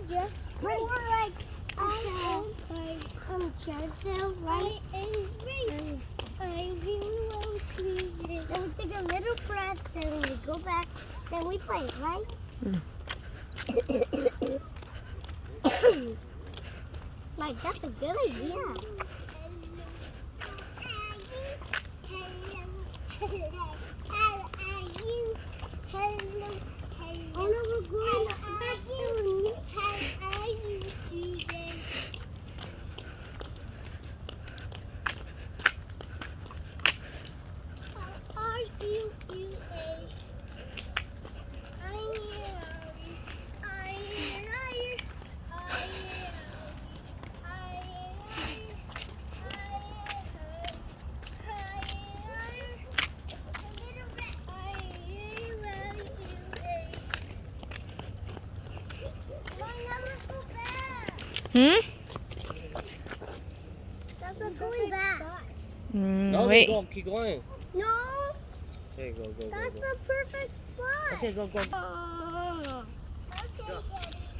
just more like Chelsea, right? And then we take a little breath, then we go back, then we play, right? Like, that's a good idea. That's not going back. No, wait. Keep going. No. Okay, go. That's the perfect spot. Okay, go. Okay, Daddy.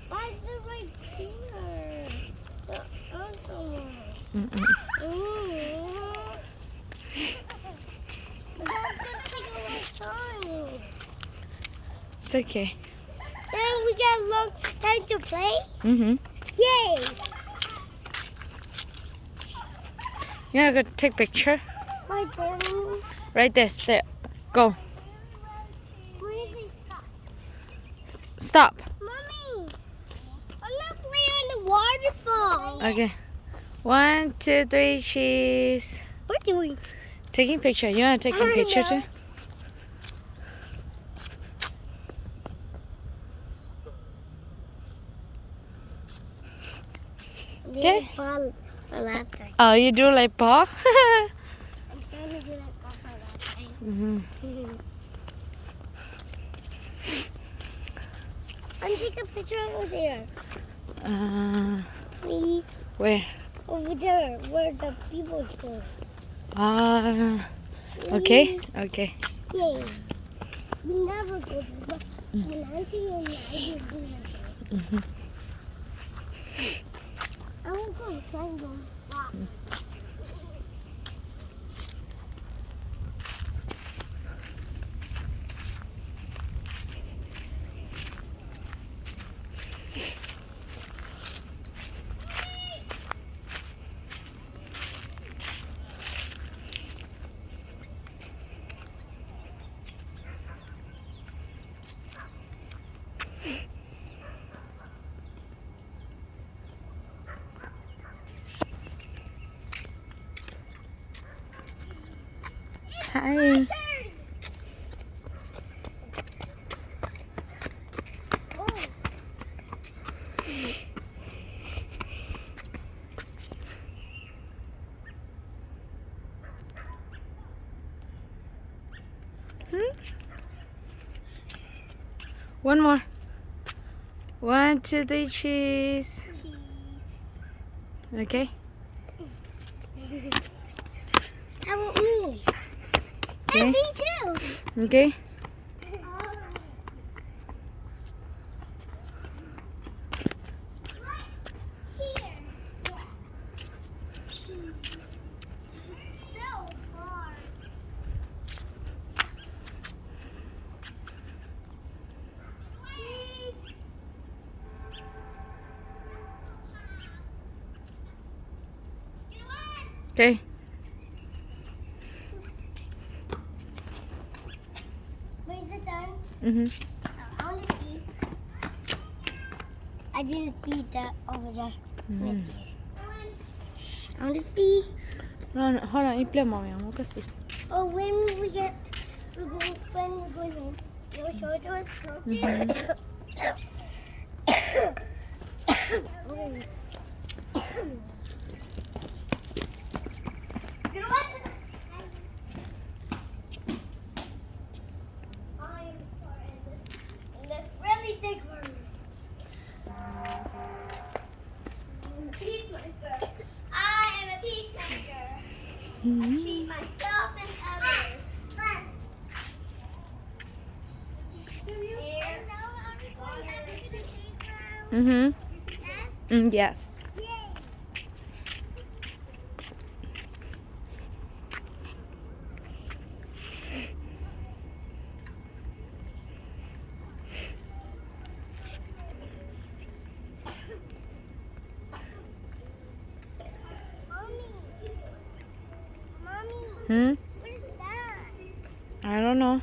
Why is it right here? The other one. That's gonna take a long time. It's okay. Then we got a long time to play? Yay! You wanna go take picture? Right there. Right there. Go. Where is it? Stop. Mommy, I'm not playing on the waterfall. Okay. 1, 2, 3, cheese. What are we? Taking picture. You wanna take a picture too? Okay. I'm Oh, you do like ball? trying to do like ball for last time. I'm taking a picture over there. Please. Where? Over there, where the people go. Okay. Okay. Yay. We never go to the when Auntie and I do that. I won't go. Try and go. Wow. Hi. One more. 1, 2, 3, cheese. Okay. How about me? Okay. And me too. Okay. Okay. Wait, is it done? I want to see. I didn't see that over there. I want to see. No, hold on. I play mommy. I'm gonna see. Oh, when we're going in, you'll show it to us. You know what? I'm in this really big room. Peacemaker. I am a peacemaker. I treat myself and others. Here. Yes. Yay! Mommy. Mommy. Hmm? What is that? I don't know.